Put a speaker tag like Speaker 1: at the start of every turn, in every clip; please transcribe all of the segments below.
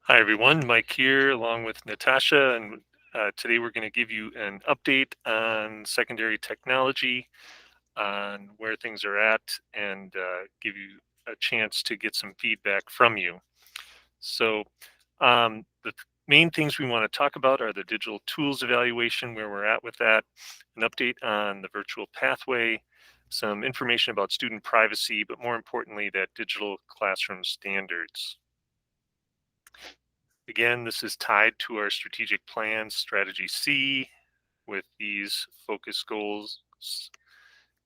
Speaker 1: Hi, everyone. Mike here, along with Natasha, and today we're going to give you an update on secondary technology, on where things are at, and give you a chance to get some feedback from you. So, the main things we want to talk about are the digital tools evaluation, where we're at with that, an update on the virtual pathway, some information about student privacy, but more importantly, that digital classroom standards. Again, this is tied to our strategic plan, strategy C, with these focus goals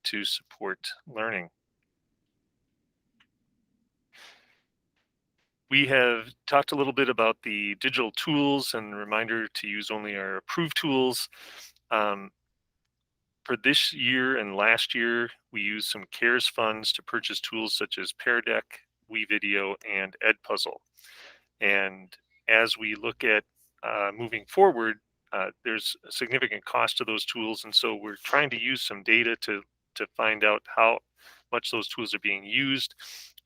Speaker 1: to support learning. We have talked a little bit about the digital tools and a reminder to use only our approved tools. Um, for this year and last year, we used some CARES funds to purchase tools such as Pear Deck, WeVideo, and Edpuzzle. And as we look at moving forward, there's a significant cost to those tools, and so we're trying to use some data to find out how much those tools are being used,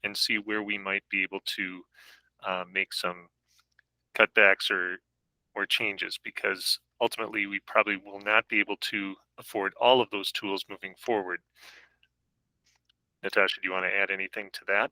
Speaker 1: and see where we might be able to make some cutbacks or changes. Because ultimately, we probably will not be able to afford all of those tools moving forward. Natasha, do you want to add anything to that?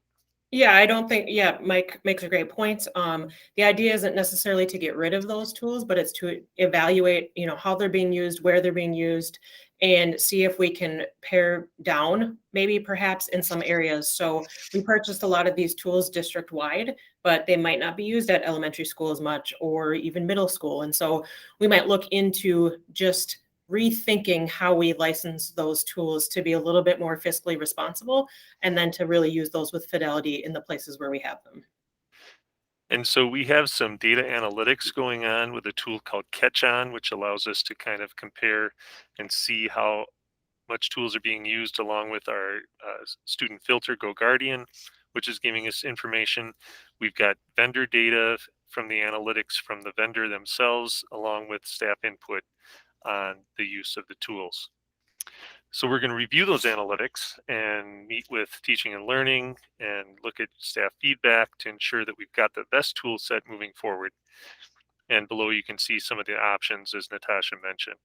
Speaker 2: Yeah, I don't think, yeah, Mike makes a great point. The idea isn't necessarily to get rid of those tools, but it's to evaluate, how they're being used, where they're being used, and see if we can pare down, maybe perhaps in some areas. So we purchased a lot of these tools district wide, but they might not be used at elementary school as much or even middle school. And so we might look into just rethinking how we license those tools to be a little bit more fiscally responsible and then to really use those with fidelity in the places where we have them.
Speaker 1: And so we have some data analytics going on with a tool called Catchen, which allows us to kind of compare and see how much tools are being used, along with our student filter GoGuardian, which is giving us information. We've got vendor data from the analytics from the vendor themselves, along with staff input on the use of the tools. So we're going to review those analytics and meet with teaching and learning and look at staff feedback to ensure that we've got the best tool set moving forward. And below you can see some of the options, as Natasha mentioned.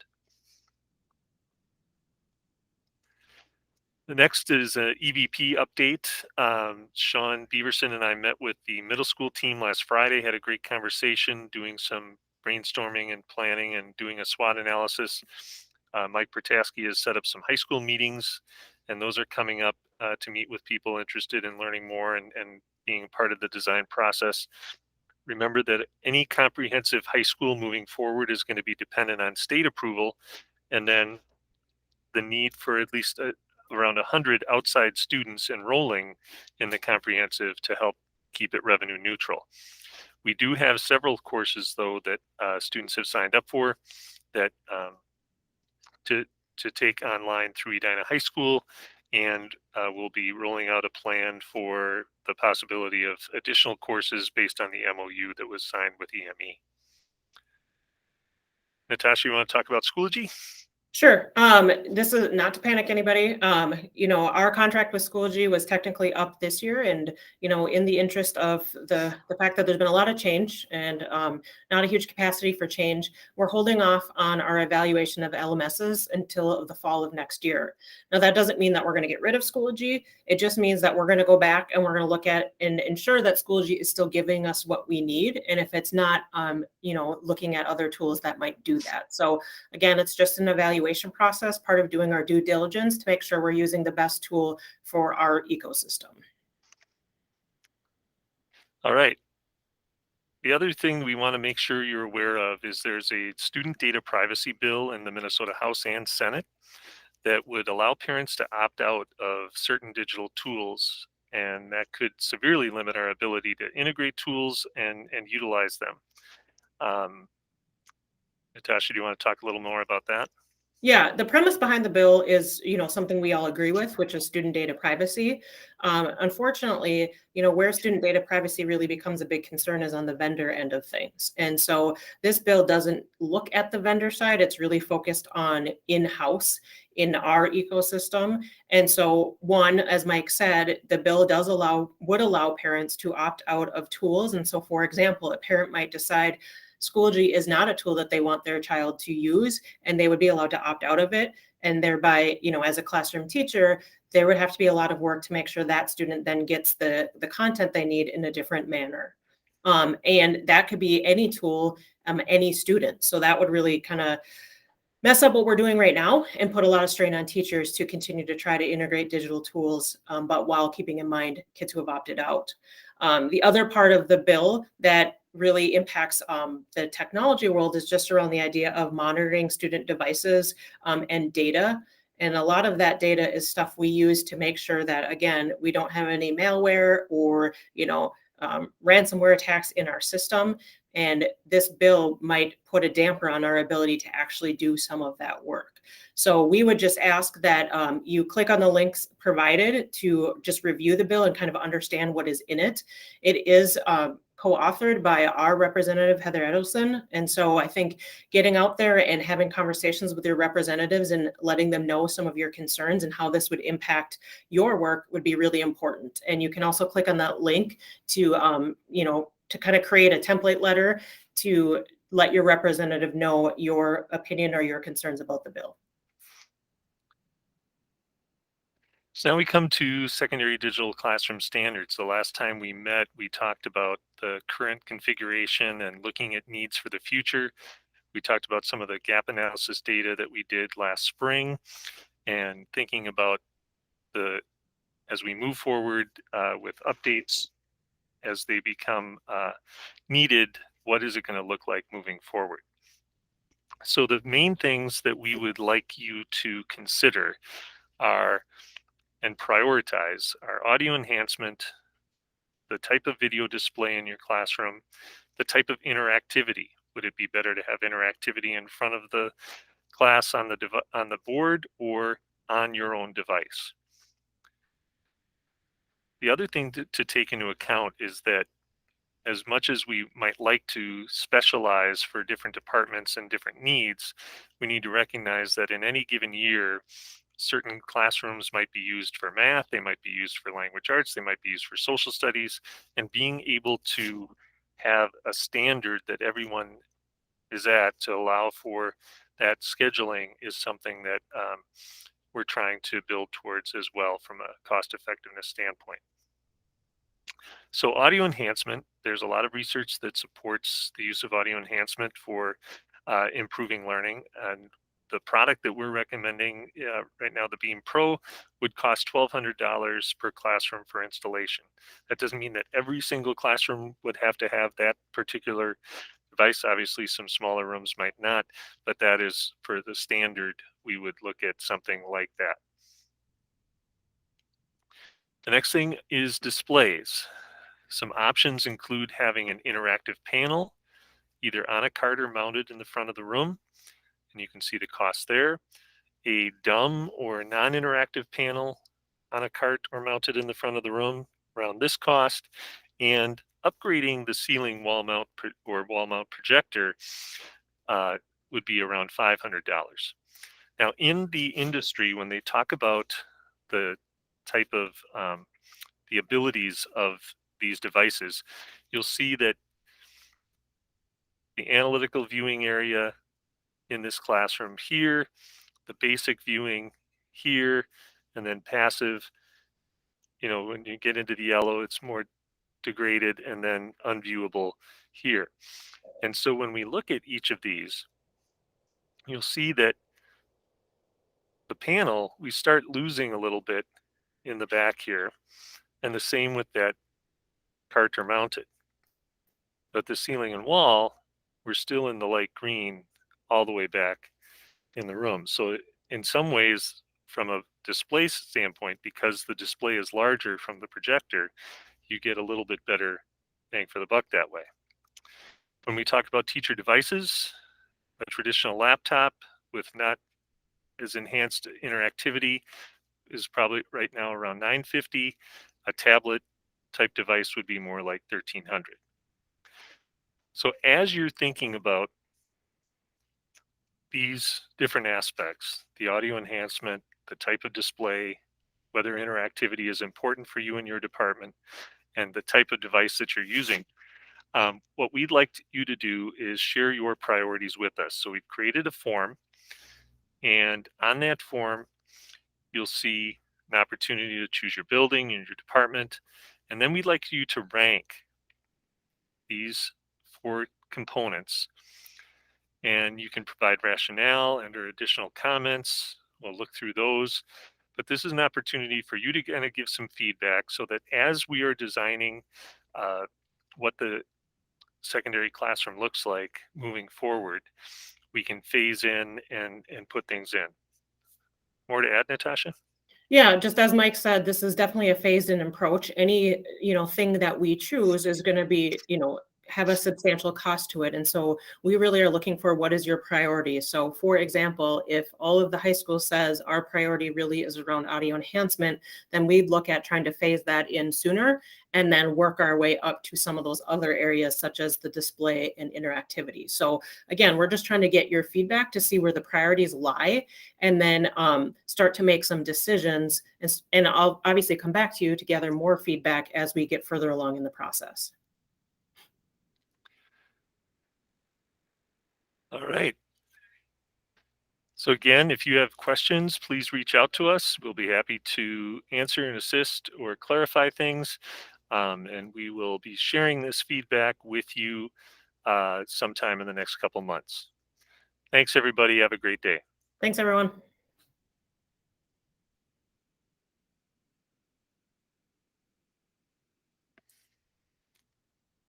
Speaker 1: The next is an EVP update. Sean Beaverson and I met with the middle school team last Friday, had a great conversation, doing some brainstorming and planning and doing a SWOT analysis. Mike Protaski has set up some high school meetings, and those are coming up to meet with people interested in learning more and being part of the design process. Remember that any comprehensive high school moving forward is going to be dependent on state approval, and then the need for at least around 100 outside students enrolling in the comprehensive to help keep it revenue neutral. We do have several courses, though, that students have signed up for that to take online through Edina High School, and we'll be rolling out a plan for the possibility of additional courses based on the MOU that was signed with EME. Natasha, you want to talk about Schoology?
Speaker 2: Sure. This is not to panic anybody. Our contract with Schoology was technically up this year, and in the interest of the fact that there's been a lot of change and not a huge capacity for change, we're holding off on our evaluation of LMSs until the fall of next year. Now, that doesn't mean that we're going to get rid of Schoology. It just means that we're going to go back and we're going to look at and ensure that Schoology is still giving us what we need, and if it's not, looking at other tools that might do that. So again, it's just an evaluation process, part of doing our due diligence to make sure we're using the best tool for our ecosystem.
Speaker 1: All right. The other thing we want to make sure you're aware of is there's a student data privacy bill in the Minnesota House and Senate that would allow parents to opt out of certain digital tools, and that could severely limit our ability to integrate tools and utilize them. Um, Natasha, do you want to talk a little more about that?
Speaker 2: Yeah, the premise behind the bill is, something we all agree with, which is student data privacy. Unfortunately, where student data privacy really becomes a big concern is on the vendor end of things. And so this bill doesn't look at the vendor side. It's really focused on in-house in our ecosystem. And so one, as Mike said, the bill would allow parents to opt out of tools. And so, for example, a parent might decide Schoology is not a tool that they want their child to use, and they would be allowed to opt out of it. And thereby, as a classroom teacher, there would have to be a lot of work to make sure that student then gets the content they need in a different manner. And that could be any tool, any student. So that would really kind of mess up what we're doing right now and put a lot of strain on teachers to continue to try to integrate digital tools, but while keeping in mind kids who have opted out. The other part of the bill that really impacts the technology world is just around the idea of monitoring student devices and data. And a lot of that data is stuff we use to make sure that, again, we don't have any malware or, ransomware attacks in our system. And this bill might put a damper on our ability to actually do some of that work. So we would just ask that you click on the links provided to just review the bill and kind of understand what is in it. It is co-authored by our representative, Heather Edelson. And so I think getting out there and having conversations with your representatives and letting them know some of your concerns and how this would impact your work would be really important. And you can also click on that link to, to kind of create a template letter to let your representative know your opinion or your concerns about the bill.
Speaker 1: So now we come to secondary digital classroom standards. The last time we met, we talked about the current configuration and looking at needs for the future. We talked about some of the gap analysis data that we did last spring and thinking about as we move forward with updates as they become needed, what is it going to look like moving forward? So the main things that we would like you to consider are and prioritize our audio enhancement, the type of video display in your classroom, the type of interactivity. Would it be better to have interactivity in front of the class on the board or on your own device? The other thing to take into account is that as much as we might like to specialize for different departments and different needs, we need to recognize that in any given year, certain classrooms might be used for math, they might be used for language arts, they might be used for social studies, and being able to have a standard that everyone is at to allow for that scheduling is something that we're trying to build towards as well from a cost effectiveness standpoint. So audio enhancement, there's a lot of research that supports the use of audio enhancement for improving learning. And the product that we're recommending right now, the Beam Pro, would cost $1,200 per classroom for installation. That doesn't mean that every single classroom would have to have that particular device. Obviously, some smaller rooms might not, but that is for the standard, we would look at something like that. The next thing is displays. Some options include having an interactive panel, either on a cart or mounted in the front of the room, and you can see the cost there. A dumb or non-interactive panel on a cart or mounted in the front of the room, around this cost, and upgrading the ceiling wall mount or wall mount projector would be around $500. Now, in the industry, when they talk about the type of the abilities of these devices, you'll see that the analytical viewing area in this classroom here, the basic viewing here, and then passive, when you get into the yellow, it's more degraded and then unviewable here. And so when we look at each of these, you'll see that the panel, we start losing a little bit in the back here, and the same with that cart or mounted. But the ceiling and wall, we're still in the light green all the way back in the room. So in some ways, from a display standpoint, because the display is larger from the projector, you get a little bit better bang for the buck that way. When we talk about teacher devices, a traditional laptop with not as enhanced interactivity is probably right now around 950. A tablet type device would be more like 1300. So as you're thinking about these different aspects, the audio enhancement, the type of display, whether interactivity is important for you and your department, and the type of device that you're using, what we'd like you to do is share your priorities with us. So we've created a form, and on that form, you'll see an opportunity to choose your building and your department. And then we'd like you to rank these four components, and you can provide rationale and or additional comments. We'll look through those, but this is an opportunity for you to kind of give some feedback so that as we are designing uh, what the secondary classroom looks like moving forward, we can phase in and put things in. More to add, Natasha?
Speaker 2: Yeah, just as Mike said, this is definitely a phased-in approach. Any, thing that we choose is gonna be, have a substantial cost to it, and so we really are looking for what is your priority. So, for example, if all of the high school says our priority really is around audio enhancement, then we'd look at trying to phase that in sooner and then work our way up to some of those other areas such as the display and interactivity. So, again, we're just trying to get your feedback to see where the priorities lie and then start to make some decisions. And I'll obviously come back to you to gather more feedback as we get further along in the process.
Speaker 1: All right. So again, if you have questions, please reach out to us. We'll be happy to answer and assist or clarify things. And we will be sharing this feedback with you sometime in the next couple months. Thanks, everybody. Have a great day.
Speaker 2: Thanks, everyone.